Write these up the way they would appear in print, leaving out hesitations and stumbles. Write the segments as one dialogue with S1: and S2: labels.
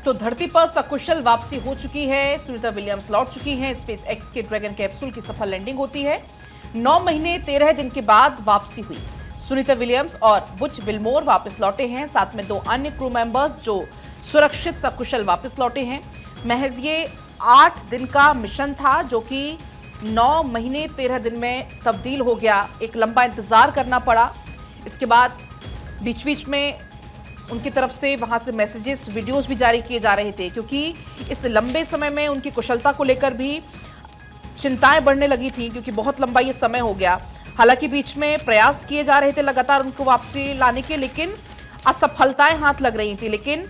S1: तो धरती पर सकुशल वापसी हो चुकी है। सुनीता विलियम्स लौट चुकी हैं। स्पेस एक्स के ड्रैगन कैप्सूल की सफल लैंडिंग होती है। 9 महीने 13 दिन के बाद वापसी हुई। सुनीता विलियम्स और बुच विल्मोर वापस लौटे हैं, साथ में 2 अन्य क्रू मेंबर्स जो सुरक्षित सकुशल वापस लौटे हैं। महज ये 8 दिन का मिशन था जो कि 9 महीने 13 दिन में तब्दील हो गया। एक लंबा इंतजार करना पड़ा। इसके बाद बीच बीच में उनकी तरफ से वहां से मैसेजेस, वीडियोस भी जारी किए जा रहे थे, क्योंकि इस लंबे समय में उनकी कुशलता को लेकर भी चिंताएं बढ़ने लगी थी, क्योंकि बहुत लंबा ये समय हो गया। हालांकि बीच में प्रयास किए जा रहे थे लगातार उनको वापसी लाने के, लेकिन असफलताएं हाथ लग रही थी। लेकिन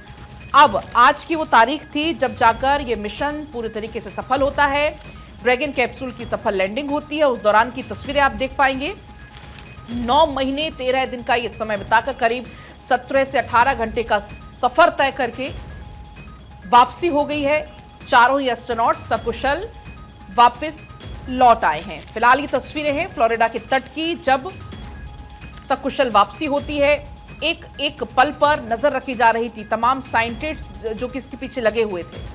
S1: अब आज की वो तारीख थी जब जाकर ये मिशन पूरी तरीके से सफल होता है। ड्रैगन कैप्सूल की सफल लैंडिंग होती है। उस दौरान की तस्वीरें आप देख पाएंगे। 9 महीने 13 दिन का ये समय बिताकर करीब 17 से 18 घंटे का सफर तय करके वापसी हो गई है। चारों ही एस्ट्रोनॉट सकुशल वापस लौट आए हैं। फिलहाल ये तस्वीरें हैं फ्लोरिडा के तट की, जब सकुशल वापसी होती है। एक एक पल पर नजर रखी जा रही थी तमाम साइंटिस्ट जो कि इसके पीछे लगे हुए थे।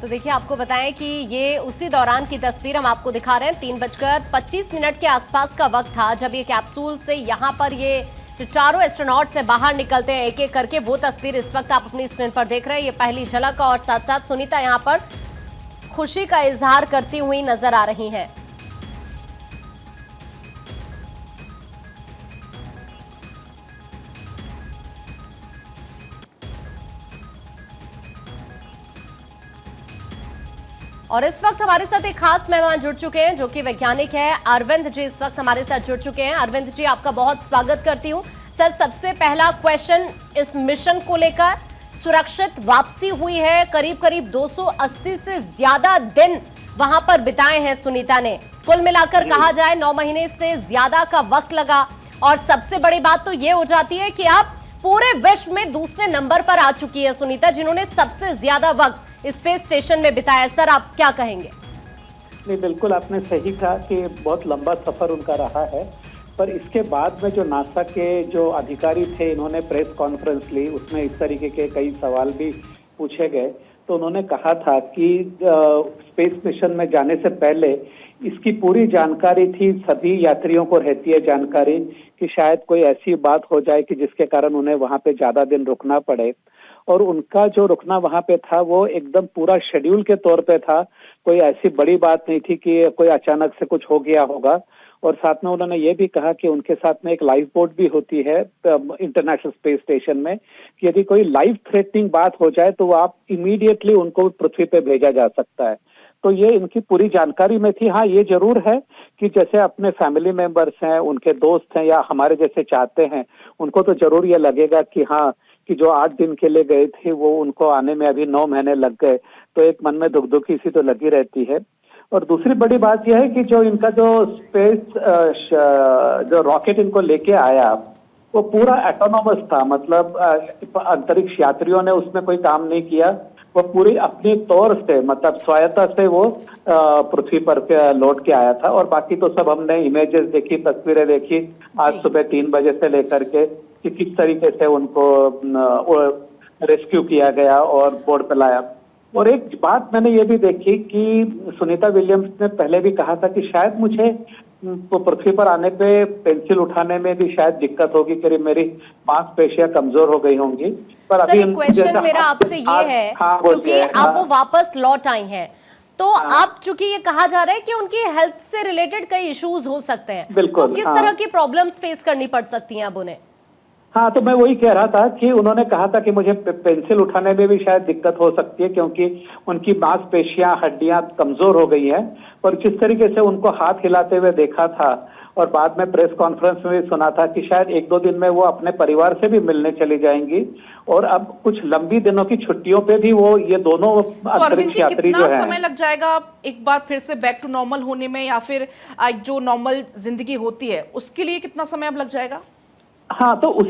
S2: तो देखिए, आपको बताएं कि ये उसी दौरान की तस्वीर हम आपको दिखा रहे हैं। 3:25 के आसपास का वक्त था जब ये कैप्सूल से यहाँ पर ये जो चारों एस्ट्रोनॉट से बाहर निकलते हैं एक एक करके, वो तस्वीर इस वक्त आप अपनी स्क्रीन पर देख रहे हैं। ये पहली झलक, और साथ साथ सुनीता यहाँ पर खुशी का इजहार करती हुई नजर आ रही हैं। और इस वक्त हमारे साथ एक खास मेहमान जुड़ चुके हैं जो कि वैज्ञानिक है अरविंद जी, इस वक्त हमारे साथ जुड़ चुके हैं। अरविंद जी, आपका बहुत स्वागत करती हूं। सर, सबसे पहला क्वेश्चन इस मिशन को लेकर, सुरक्षित वापसी हुई है। करीब करीब 280 से ज्यादा दिन वहां पर बिताए हैं सुनीता ने। कुल मिलाकर कहा जाए 9 महीने से ज्यादा का वक्त लगा। और सबसे बड़ी बात तो ये हो जाती है कि आप पूरे विश्व में दूसरे नंबर पर आ चुकी है सुनीता, जिन्होंने सबसे ज्यादा वक्त स्पेस स्टेशन में बिताया। सर, आप क्या कहेंगे?
S3: नहीं, बिल्कुल आपने सही कहा कि बहुत लंबा सफर उनका रहा है। पर इसके बाद में जो नासा के जो अधिकारी थे, इन्होंने प्रेस कॉन्फ्रेंस ली, उसमें इस तरीके के कई सवाल भी पूछे गए। तो उन्होंने कहा था कि स्पेस मिशन में जाने से पहले इसकी पूरी जानकारी थी, सभी यात्रियों को रहती है जानकारी कि शायद कोई ऐसी बात हो जाए कि जिसके कारण उन्हें वहां पे ज्यादा दिन रुकना पड़े। और उनका जो रुकना वहां पे था वो एकदम पूरा शेड्यूल के तौर पे था। कोई ऐसी बड़ी बात नहीं थी कि कोई अचानक से कुछ हो गया होगा। और साथ में उन्होंने ये भी कहा कि उनके साथ में एक लाइफ बोट भी होती है इंटरनेशनल स्पेस स्टेशन में, कि यदि कोई लाइफ थ्रेटनिंग बात हो जाए तो आप इमीडिएटली उनको पृथ्वी पे भेजा जा सकता है। तो ये इनकी पूरी जानकारी में थी। हाँ, ये जरूर है कि जैसे अपने फैमिली मेंबर्स हैं, उनके दोस्त हैं या हमारे जैसे चाहते हैं, उनको तो जरूर ये लगेगा कि हाँ, कि जो 8 दिन के लिए गए थे वो उनको आने में अभी 9 महीने लग गए, तो एक मन में दुखी सी तो लगी रहती है। और दूसरी बड़ी बात यह है कि जो इनका जो स्पेस जो रॉकेट इनको लेके आया वो पूरा ऑटोनोमस था। मतलब अंतरिक्ष यात्रियों ने उसमें कोई काम नहीं किया। वो पूरी अपनी तौर से, मतलब स्वायत्ता से वो पृथ्वी पर लौट के आया था। और बाकी तो सब हमने इमेजेस देखी, तस्वीरें देखी आज सुबह 3 बजे से लेकर के कि किस तरीके से उनको रेस्क्यू किया गया और बोर्ड पे लाया। और एक बात मैंने ये भी देखी कि सुनीता विलियम्स ने पहले भी कहा था कि शायद मुझे तो पृथ्वी पर आने पे पेंसिल उठाने में भी शायद दिक्कत होगी, करीब मेरी मांसपेशियां कमजोर हो गई होंगी। पर
S2: अभी क्वेश्चन मेरा आपसे ये है, क्योंकि आप वो वापस लौट आई हैं, तो आप चूंकि ये कहा जा रहा है कि उनकी हेल्थ से रिलेटेड कई इश्यूज हो सकते हैं, तो किस तरह की प्रॉब्लम्स फेस करनी पड़ सकती हैं अब उन्हें?
S3: हाँ, तो मैं वही कह रहा था कि उन्होंने कहा था कि मुझे पेंसिल उठाने में भी शायद दिक्कत हो सकती है, क्योंकि उनकी मांसपेशियां, हड्डियां कमजोर हो गई हैं। और जिस तरीके से उनको हाथ हिलाते हुए देखा था और बाद में प्रेस कॉन्फ्रेंस में भी सुना था कि शायद 1-2 दिन में वो अपने परिवार से भी मिलने चली जाएंगी। और अब कुछ लंबी दिनों की छुट्टियों पे भी वो ये दोनों अंतरिक्ष यात्री जो है।
S1: कितना समय लग जाएगा एक बार फिर से बैक टू नॉर्मल होने में, या फिर जो नॉर्मल जिंदगी होती है उसके लिए कितना समय अब लग जाएगा?
S3: हाँ, तो उस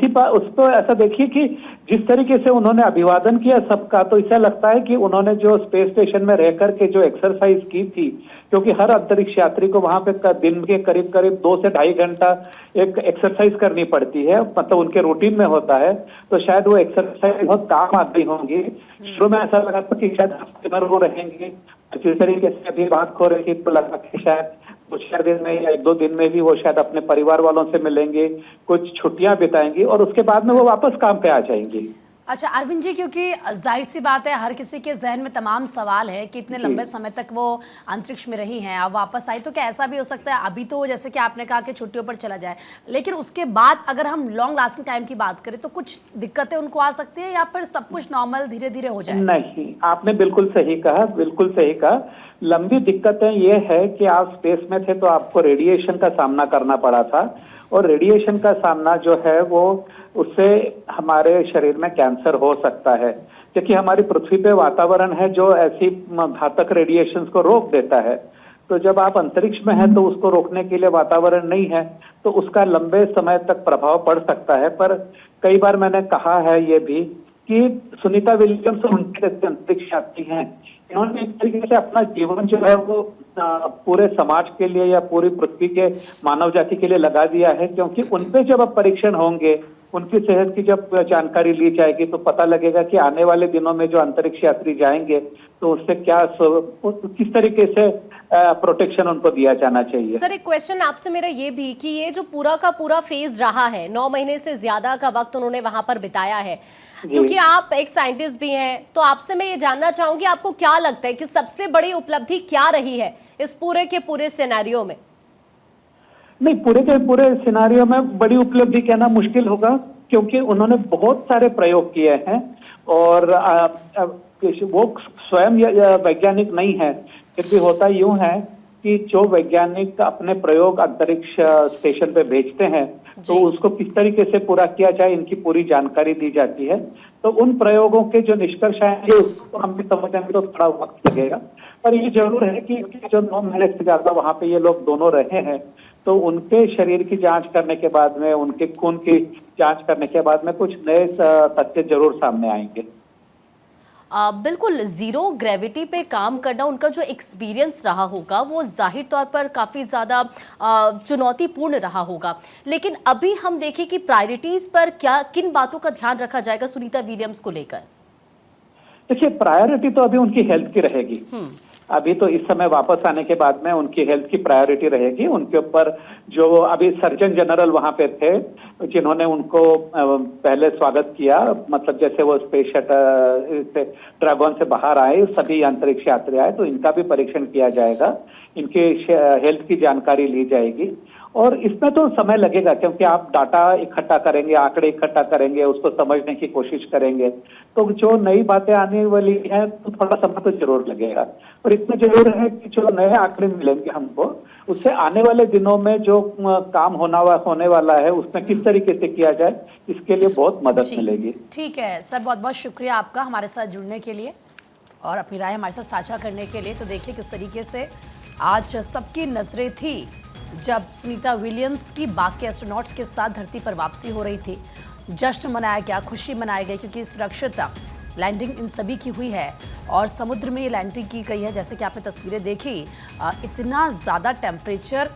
S3: पर ऐसा देखिए कि जिस तरीके से उन्होंने अभिवादन किया सबका, तो ऐसा लगता है कि उन्होंने जो स्पेस स्टेशन में रह करके जो एक्सरसाइज की थी, क्योंकि हर अंतरिक्ष यात्री को वहां पे दिन के करीब करीब 2 से ढाई घंटा एक एक्सरसाइज करनी पड़ती है, मतलब उनके रूटीन में होता है, तो शायद वो एक्सरसाइज बहुत काम आती होंगी। शुरू में ऐसा लगा था कि शायद हफ्ते भर वो रहेंगे, जिस तरीके से अभी बात हो रही थी तो लगा कि शायद कुछ 4 दिन में या 1-2 दिन में भी वो शायद अपने परिवार वालों से मिलेंगे, कुछ छुट्टियां बिताएंगी और उसके बाद में वो वापस काम पे आ जाएंगी।
S4: अच्छा अरविंद जी, क्योंकि जाहिर सी बात है हर किसी के जहन में तमाम सवाल है कि इतने लंबे समय तक वो अंतरिक्ष में रही हैं, अब वापस आई, तो क्या ऐसा भी हो सकता है अभी तो जैसे कि आपने कहा कि छुट्टियों पर चला जाए, लेकिन उसके बाद अगर हम लॉन्ग लास्टिंग टाइम की बात करें तो कुछ दिक्कतें उनको आ सकती है या फिर सब कुछ नॉर्मल धीरे धीरे हो जाए?
S3: नहीं, आपने बिल्कुल सही कहा, बिल्कुल सही कहा। लंबी दिक्कतें ये है कि आप स्पेस में थे तो आपको रेडिएशन का सामना करना पड़ा था, और रेडिएशन का सामना जो है वो उससे हमारे शरीर में कैंसर हो सकता है, क्योंकि हमारी पृथ्वी पे वातावरण है जो ऐसी घातक रेडिएशन को रोक देता है। तो जब आप अंतरिक्ष में हैं तो उसको रोकने के लिए वातावरण नहीं है, तो उसका लंबे समय तक प्रभाव पड़ सकता है। पर कई बार मैंने कहा है ये भी कि सुनीता विलियम्स उनके अंतरिक्ष यात्री हैं, इन्होंने एक तरीके से अपना जीवन जो है वो पूरे समाज के लिए या पूरी पृथ्वी के मानव जाति के लिए लगा दिया है, क्योंकि उनपे जब अब परीक्षण होंगे, उनकी सेहत की जब जानकारी ली जाएगी तो पता लगेगा कि आने वाले दिनों में जो अंतरिक्ष यात्री जाएंगे तो उससे क्या किस तरीके से प्रोटेक्शन उनको दिया जाना चाहिए।
S2: सर एक क्वेश्चन आपसे मेरा ये भी कि ये जो पूरा का पूरा फेज रहा है, 9 महीने से ज्यादा का वक्त उन्होंने वहां पर बिताया है, क्योंकि आप एक साइंटिस्ट भी हैं, तो आपसे मैं ये जानना चाहूंगी आपको क्या लगता है कि सबसे बड़ी उपलब्धि क्या रही है इस पूरे के पूरे सिनेरियो में?
S3: नहीं, पूरे के पूरे सिनारियो में बड़ी उपलब्धि कहना मुश्किल होगा, क्योंकि उन्होंने बहुत सारे प्रयोग किए हैं और वो स्वयं वैज्ञानिक नहीं है, फिर भी होता यूं है कि जो वैज्ञानिक अपने प्रयोग अंतरिक्ष स्टेशन पे भेजते हैं तो उसको किस तरीके से पूरा किया जाए इनकी पूरी जानकारी दी जाती है। तो उन प्रयोगों के जो निष्कर्ष आएंगे उसको हम भी समझने में तो थोड़ा वक्त लगेगा, पर ये जरूर है कि जो 9 महीने से ज्यादा वहां पे ये लोग दोनों रहे हैं, तो उनके शरीर की जांच करने के बाद में, उनके खून की जांच करने के बाद में कुछ नए तथ्य जरूर सामने आएंगे।
S2: बिल्कुल, जीरो ग्रेविटी पे काम करना उनका जो एक्सपीरियंस रहा होगा वो जाहिर तौर पर काफ़ी ज़्यादा चुनौतीपूर्ण रहा होगा, लेकिन अभी हम देखें कि प्रायोरिटीज़ पर किन बातों का ध्यान रखा जाएगा सुनीता विलियम्स को लेकर?
S3: देखिए, प्रायोरिटी तो अभी उनकी हेल्थ की रहेगी। अभी तो इस समय वापस आने के बाद में उनकी हेल्थ की प्रायोरिटी रहेगी। उनके ऊपर जो अभी सर्जन जनरल वहां पे थे जिन्होंने उनको पहले स्वागत किया, मतलब जैसे वो स्पेस शटल ड्रैगन से बाहर आए, सभी अंतरिक्ष यात्री आए, तो इनका भी परीक्षण किया जाएगा, इनके हेल्थ की जानकारी ली जाएगी। और इसमें तो समय लगेगा, क्योंकि आप डाटा इकट्ठा करेंगे, आंकड़े इकट्ठा करेंगे, उसको समझने की कोशिश करेंगे, तो जो नई बातें आने वाली हैं तो थोड़ा समय तो जरूर लगेगा। और इतना जरूर है कि जो नए आंकड़े मिलेंगे हमको, उससे आने वाले दिनों में जो काम होने वाला है उसमें किस तरीके से किया जाए, इसके लिए बहुत मदद मिलेगी।
S4: ठीक है सर, बहुत बहुत शुक्रिया आपका हमारे साथ जुड़ने के लिए और अपनी राय हमारे साथ साझा करने के लिए। तो देखिए किस तरीके से आज सबकी नजरें थी जब सुनीता विलियम्स की बाकी एस्ट्रोनॉट्स के साथ धरती पर वापसी हो रही थी। जश्न मनाया गया, खुशी मनाई गई, क्योंकि सुरक्षित लैंडिंग इन सभी की हुई है और समुद्र में ये लैंडिंग की गई है। जैसे कि आपने तस्वीरें देखी, इतना ज़्यादा टेम्परेचर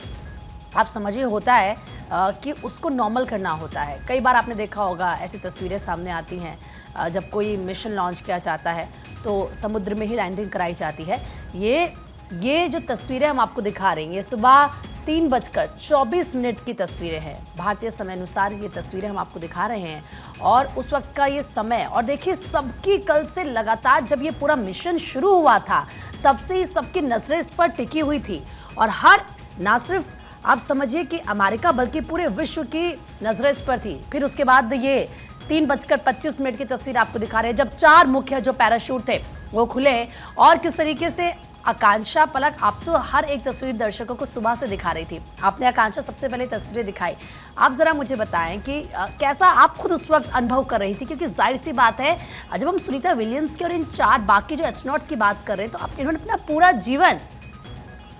S4: आप समझिए होता है कि उसको नॉर्मल करना होता है। कई बार आपने देखा होगा ऐसी तस्वीरें सामने आती हैं जब कोई मिशन लॉन्च किया जाता है तो समुद्र में ही लैंडिंग कराई जाती है। ये जो तस्वीरें हम आपको दिखा रहे हैं, ये सुबह 3:24 की तस्वीरें हैं। भारतीय समय अनुसार ये तस्वीरें हम आपको दिखा रहे हैं और उस वक्त का ये समय। और देखिए सबकी कल से लगातार जब ये पूरा मिशन शुरू हुआ था तब से ही सबकी नजरें इस पर टिकी हुई थी और हर ना सिर्फ आप समझिए कि अमेरिका बल्कि पूरे विश्व की नजरें इस पर थी। फिर उसके बाद ये 3:25 की तस्वीर आपको दिखा रहे हैं जब 4 मुख्य जो पैराशूट थे वो खुले और किस तरीके से आकांक्षा पलक आप तो हर एक तस्वीर दर्शकों को सुबह से दिखा रही थी। आपने आकांक्षा सबसे पहले तस्वीरें दिखाई। आप जरा मुझे बताएं कि कैसा आप खुद उस वक्त अनुभव कर रही थी, क्योंकि जाहिर सी बात है जब हम सुनीता विलियम्स की और इन 4 बाकी जो एस्ट्रोनॉट्स की बात कर रहे हैं तो इन्होंने अपना पूरा जीवन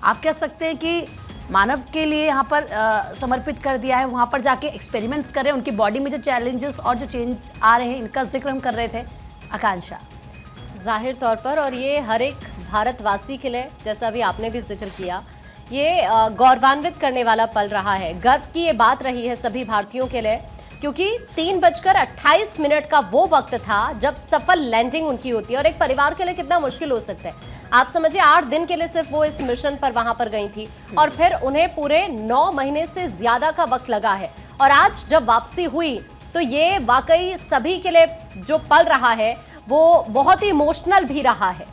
S4: आप कह सकते हैं कि मानव के लिए यहाँ पर समर्पित कर दिया है। वहाँ पर जाके एक्सपेरिमेंट्स कर रहे हैं, उनकी बॉडी में जो चैलेंजेस और जो चेंज आ रहे हैं इनका जिक्र हम कर रहे थे आकांक्षा।
S2: जाहिर तौर पर, और ये हर एक भारतवासी के लिए, जैसा अभी आपने भी जिक्र किया, ये गौरवान्वित करने वाला पल रहा है। गर्व की ये बात रही है सभी भारतीयों के लिए, क्योंकि 3:28 का वो वक्त था जब सफल लैंडिंग उनकी होती है। और एक परिवार के लिए कितना मुश्किल हो सकता है, आप समझिए 8 दिन के लिए सिर्फ वो इस मिशन पर वहां पर गई थी और फिर उन्हें पूरे 9 महीने से ज्यादा का वक्त लगा है। और आज जब वापसी हुई तो ये वाकई सभी के लिए जो पल रहा है वो बहुत ही इमोशनल भी रहा है।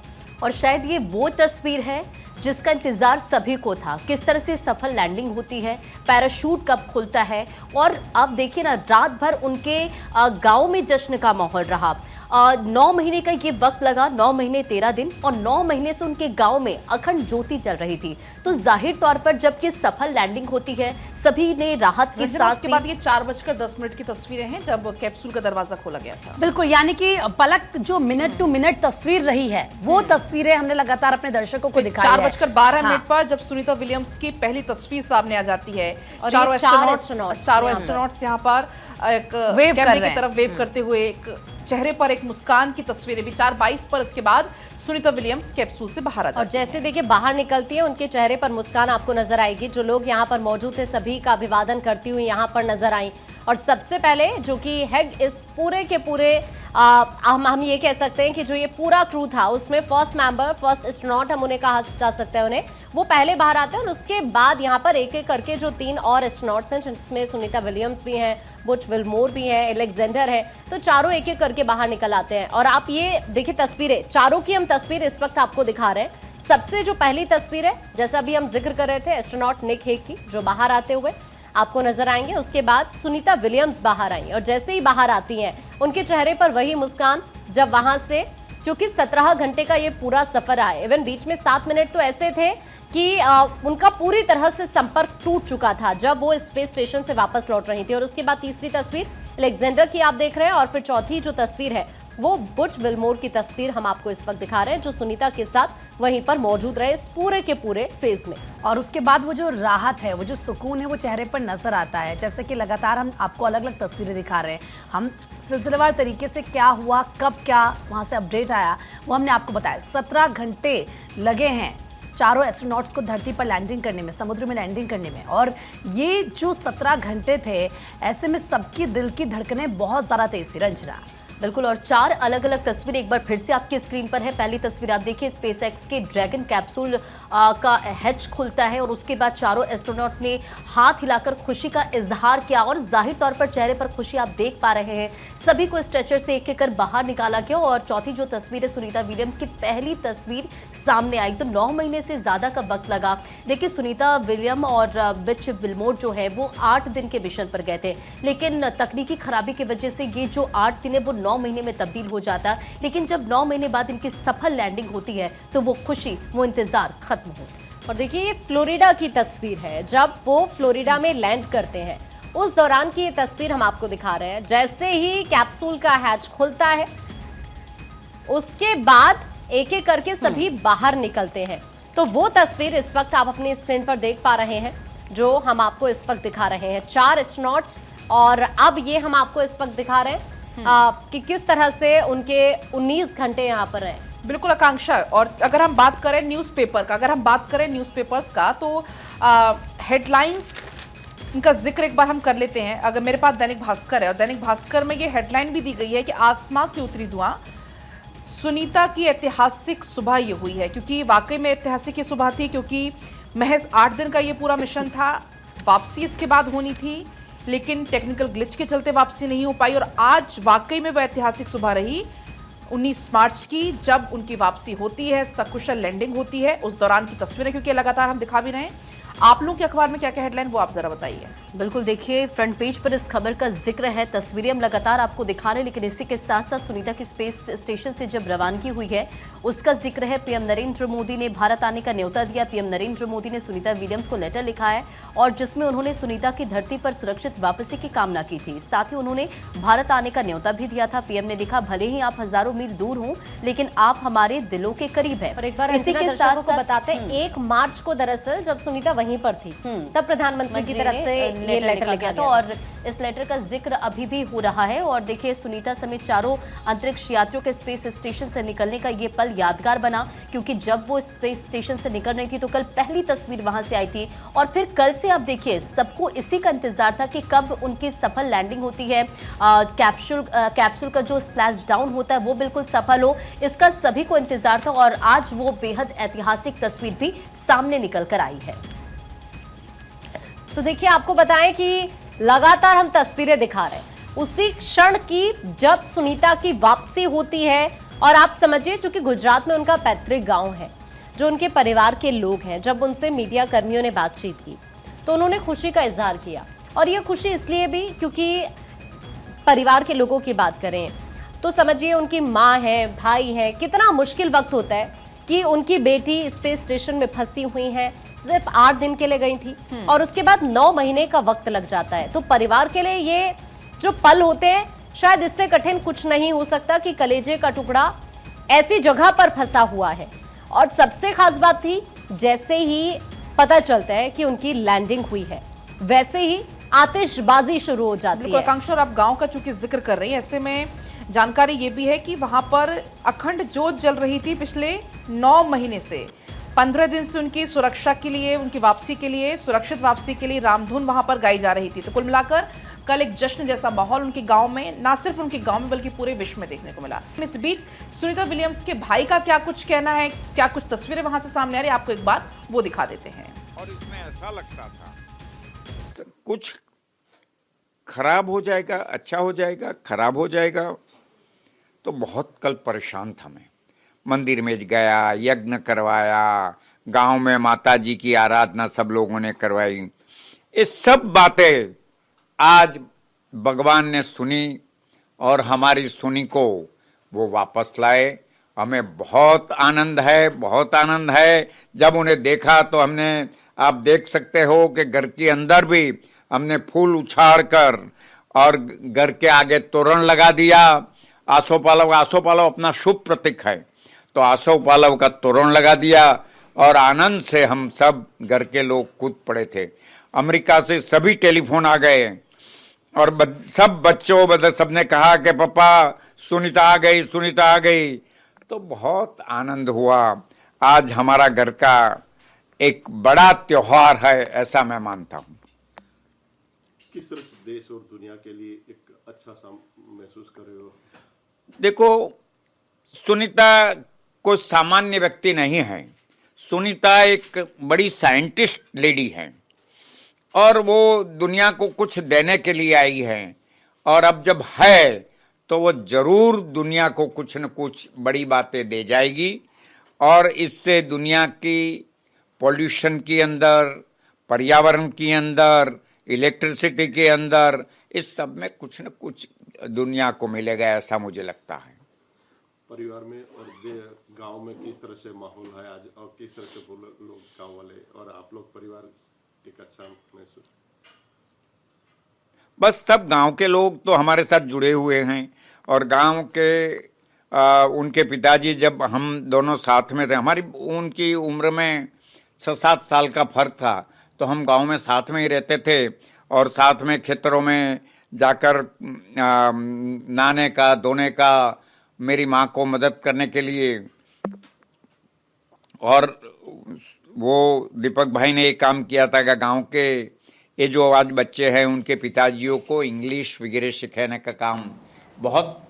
S5: और शायद ये वो तस्वीर है जिसका इंतजार सभी को था, किस तरह से सफल लैंडिंग होती है, पैराशूट कब खुलता है। और अब देखिए ना, रात भर उनके गांव में जश्न का माहौल रहा। 9 महीने का ये वक्त लगा, 9 महीने 13 दिन, और 9 महीने से उनके गांव में अखंड ज्योति जल रही थी। तो जाहिर तौर पर जब ये सफल लैंडिंग होती है सभी ने राहत के साथ।
S1: उसके बाद ये 4:10 की तस्वीरें हैं जब कैप्सूल का दरवाजा खोला गया था।
S4: बिल्कुल, यानी कि पलक जो मिनट टू मिनट तस्वीर रही है वो तस्वीरें हमने लगातार अपने दर्शकों को दिखाई है।
S1: 4:12 पर जब सुनीता विलियम्स की पहली तस्वीर सामने आ जाती है, चारों एस्ट्रोनॉट्स यहाँ पर एक कैमरे की तरफ वेव करते हुए, एक चेहरे पर एक मुस्कान की तस्वीरें भी 4:22 पर। इसके बाद सुनीता विलियम्स कैप्सूल से बाहर आ जाती है।
S2: और जैसे देखिए बाहर निकलती है, उनके चेहरे पर मुस्कान आपको नजर आएगी। जो लोग यहाँ पर मौजूद थे सभी का अभिवादन करती हुई यहाँ पर नजर आई। और सबसे पहले जो कि है इस पूरे के पूरे हम ये कह सकते हैं कि जो ये पूरा क्रू था उसमें फर्स्ट एस्ट्रोनॉट हम उन्हें कहा जा सकता है उन्हें, वो पहले बाहर आते हैं। और उसके बाद यहाँ पर एक एक करके जो 3 और एस्ट्रोनॉट्स हैं, जिसमें सुनीता विलियम्स भी हैं, बुच विल्मोर भी हैं, एलेक्जेंडर है, तो चारों एक एक करके बाहर निकल आते हैं। और आप ये देखिए तस्वीरें, चारों की हम तस्वीर इस वक्त आपको दिखा रहे हैं। सबसे जो पहली तस्वीर है, जैसा अभी हम जिक्र कर रहे थे, एस्ट्रोनॉट निक हेग की, जो बाहर आते हुए आपको नजर आएंगे। उसके बाद सुनीता विलियम्स बाहर आई, और जैसे ही बाहर आती हैं उनके चेहरे पर वही मुस्कान। जब वहां से, चूंकि 17 घंटे का ये पूरा सफर है, इवन बीच में 7 मिनट तो ऐसे थे कि उनका पूरी तरह से संपर्क टूट चुका था जब वो स्पेस स्टेशन से वापस लौट रही थी। और उसके बाद तीसरी तस्वीर एलेक्जेंडर की आप देख रहे हैं, और फिर चौथी जो तस्वीर है वो बुच विल्मोर की तस्वीर हम आपको इस वक्त दिखा रहे हैं, जो सुनीता के साथ वहीं पर मौजूद रहे इस पूरे के पूरे फेज में।
S4: और उसके बाद वो जो राहत है, वो जो सुकून है, वो चेहरे पर नजर आता है। जैसे कि लगातार हम आपको अलग अलग तस्वीरें दिखा रहे हैं, हम सिलसिलेवार तरीके से क्या हुआ, कब क्या वहाँ से अपडेट आया, वो हमने आपको बताया। 17 घंटे लगे हैं चारों एस्ट्रोनॉट्स को धरती पर लैंडिंग करने में, समुद्र में लैंडिंग करने में। और ये जो 17 घंटे थे, ऐसे में सबकी दिल की धड़कनें बहुत ज़्यादा तेज थी। रंजना,
S5: बिल्कुल, और 4 अलग अलग तस्वीरें एक बार फिर से आपकी स्क्रीन पर है। पहली तस्वीर आप देखिए, स्पेस एक्स के ड्रैगन कैप्सूल का हैच खुलता है, और उसके बाद चारों एस्ट्रोनॉट ने हाथ हिलाकर खुशी का इजहार किया। और जाहिर तौर पर चेहरे पर खुशी आप देख पा रहे हैं। सभी को स्ट्रेचर से एक एक कर बाहर निकाला गया। और चौथी जो तस्वीर है, सुनीता विलियम्स की पहली तस्वीर सामने आई। तो 9 महीने से ज्यादा का वक्त लगा। देखिए, सुनीता विलियम और बुच विल्मोर जो है वो 8 दिन के मिशन पर गए थे, लेकिन तकनीकी खराबी की वजह से ये जो 8 दिन है वो 9 महीने में तब्दील हो जाता है। लेकिन जब 9 महीने बाद इनकी सफल लैंडिंग होती है तो वो खुशी, वो इंतजार खत्म होता है।
S2: और देखिए ये फ्लोरिडा की तस्वीर है, जब वो फ्लोरिडा में लैंड करते हैं उस दौरान की ये तस्वीर हम आपको दिखा रहे हैं। जैसे ही कैप्सूल का हैच खुलता है उसके बाद एक एक करके सभी बाहर निकलते हैं। तो वो तस्वीर इस वक्त आप अपनी स्क्रीन पर देख पा रहे हैं, जो हम आपको इस वक्त दिखा रहे हैं। 4 एस्ट्रोनॉट्स, और अब ये हम आपको इस वक्त दिखा रहे हैं कि किस तरह से उनके 19 घंटे यहाँ पर रहे।
S1: बिल्कुल आकांक्षा, और अगर हम बात करें न्यूज़पेपर का, अगर हम बात करें न्यूज़पेपर्स का, तो हेडलाइंस इनका जिक्र एक बार हम कर लेते हैं। अगर मेरे पास दैनिक भास्कर है, और दैनिक भास्कर में ये हेडलाइन भी दी गई है कि आसमां से उतरी धुआं, सुनीता की ऐतिहासिक सुबह ये हुई है। क्योंकि वाकई में ऐतिहासिक ये सुबह थी, क्योंकि महज 8 दिन का ये पूरा मिशन था। वापसी इसके बाद होनी थी, लेकिन टेक्निकल ग्लिच के चलते वापसी नहीं हो पाई। और आज वाकई में वह ऐतिहासिक सुबह रही 19 मार्च की, जब उनकी वापसी होती है, सकुशल लैंडिंग होती है। उस दौरान की तस्वीरें क्योंकि लगातार हम दिखा भी रहे हैं। आप लोगों के अखबार में क्या क्या हेडलाइन, वो आप जरा बताइए।
S5: बिल्कुल, देखिए फ्रंट पेज पर इस खबर का जिक्र है। तस्वीरें हम लगातार आपको दिखा रहे हैं, लेकिन इसी के साथ साथ सुनीता की स्पेस स्टेशन से जब रवानगी हुई है उसका जिक्र है। पीएम नरेंद्र मोदी ने भारत आने का न्योता दिया। पीएम नरेंद्र मोदी ने सुनीता विलियम्स को लेटर लिखा है, और जिसमें उन्होंने सुनीता की धरती पर सुरक्षित वापसी की कामना की थी। साथ ही उन्होंने भारत आने का न्योता भी दिया था। पीएम ने लिखा, भले ही आप हजारों मील दूर हों, लेकिन आप हमारे दिलों के करीब है।
S2: और एक बार इसी के साथ बताते हैं 1 मार्च को दरअसल जब सुनीता वहीं पर थी, तब प्रधानमंत्री की तरफ से ये लेटर लिखा
S5: था और इस लेटर का जिक्र अभी भी हो रहा है। और देखिए, सुनीता समेत चारों अंतरिक्ष यात्रियों के स्पेस स्टेशन से निकलने का ये पल यादगार बना, क्योंकि जब वो स्पेस स्टेशन से निकल रही थी तो कल पहली तस्वीर वहां से आई थी। और फिर कल से आप देखिए, सबको इसी का इंतजार था कि कब उनकी सफल लैंडिंग होती है, कैप्सूल का जो स्प्लैश डाउन होता है वो बिल्कुल सफल हो, इसका सभी को इंतजार था। और आज वो बेहद ऐतिहासिक तस्वीर भी सामने निकल कर आई है।
S2: तो देखिए, आपको बताएं कि लगातार हम तस्वीरें दिखा रहे हैं उसी क्षण की जब सुनीता की वापसी होती है। और आप समझिए, चूंकि गुजरात में उनका पैतृक गांव है, जो उनके परिवार के लोग हैं, जब उनसे मीडिया कर्मियों ने बातचीत की तो उन्होंने खुशी का इजहार किया। और ये खुशी इसलिए भी क्योंकि परिवार के लोगों की बात करें तो समझिए, उनकी माँ है, भाई है, कितना मुश्किल वक्त होता है कि उनकी बेटी स्पेस स्टेशन में फंसी हुई है, सिर्फ 8 दिन के लिए गई थी और उसके बाद 9 महीने का वक्त लग जाता है। तो परिवार के लिए ये जो पल होते हैं, शायद इससे कठिन कुछ नहीं हो सकता कि कलेजे का टुकड़ा ऐसी जगह पर फंसा हुआ है। और सबसे खास बात थी, जैसे ही पता चलता है कि उनकी लैंडिंग हुई है, वैसे ही आतिशबाजी शुरू हो जाती है।
S1: आकांक्षा, और आप गांव का चूंकि जिक्र कर रही हैं, ऐसे में जानकारी ये भी है कि वहां पर अखंड जोत जल रही थी पिछले 9 महीने से। 15 दिन से उनकी सुरक्षा के लिए, उनकी वापसी के लिए, सुरक्षित वापसी के लिए रामधुन वहां पर गाई जा रही थी। तो कुल मिलाकर कल एक जश्न जैसा माहौल उनके गांव में, ना सिर्फ उनके गांव में बल्कि पूरे विश्व में देखने को मिला। इस बीच सुनीता विलियम्स के भाई का क्या कुछ कहना है, क्या कुछ तस्वीरें वहां से सामने आ रही है, आपको एक बार वो दिखा देते हैं।
S6: और इसमें ऐसा लगता था कुछ खराब हो जाएगा, अच्छा हो जाएगा, खराब हो जाएगा। तो बहुत कल परेशान था मैं। मंदिर में गया, यज्ञ करवाया, गांव में माता जी की आराधना सब लोगों ने करवाई। ये सब बातें आज भगवान ने सुनी और हमारी सुनी को वो वापस लाए। हमें बहुत आनंद है, बहुत आनंद है। जब उन्हें देखा तो हमने, आप देख सकते हो कि घर के अंदर भी हमने फूल उछाड़ कर और घर के आगे तोरण लगा दिया। आसोपालव अपना शुभ प्रतीक है, तो आसोपालव का तोरण लगा दिया और आनंद से हम सब घर के लोग कूद पड़े थे। अमेरिका से सभी टेलीफोन आ गए और सब बच्चों सबने कहा कि पापा सुनीता आ गई, सुनीता आ गई। तो बहुत आनंद हुआ। आज हमारा घर का एक बड़ा त्योहार है, ऐसा मैं मानता हूँ।
S7: किस तरह से देश और दुनिया के लिए एक अच्छा सा महसूस कर रहे हो?
S6: देखो, सुनीता कोई सामान्य व्यक्ति नहीं है। सुनीता एक बड़ी साइंटिस्ट लेडी है और वो दुनिया को कुछ देने के लिए आई है। और अब जब है तो वो जरूर दुनिया को कुछ न कुछ बड़ी बातें दे जाएगी। और इससे दुनिया की पॉल्यूशन के अंदर, पर्यावरण के अंदर, इलेक्ट्रिसिटी के अंदर, इस सब में कुछ न कुछ दुनिया को मिलेगा, ऐसा मुझे लगता है।
S7: परिवार में और गांव में किस तरह से माहौल है आज, और किस तरह से लोग गांव वाले और आप लोग परिवार एक अच्छा महसूस?
S6: बस सब गांव के लोग तो हमारे साथ जुड़े हुए हैं। और गांव के उनके पिताजी, जब हम दोनों साथ में थे, हमारी उनकी उम्र में 6-7 साल का फर्क था, तो हम गांव में साथ में ही रहते थे और साथ में खेतरों में जाकर नहाने का, धोने का, मेरी माँ को मदद करने के लिए। और वो दीपक भाई ने एक काम किया था कि गांव के ये जो आज बच्चे हैं उनके पिताजियों को इंग्लिश वगैरह सिखाने का काम बहुत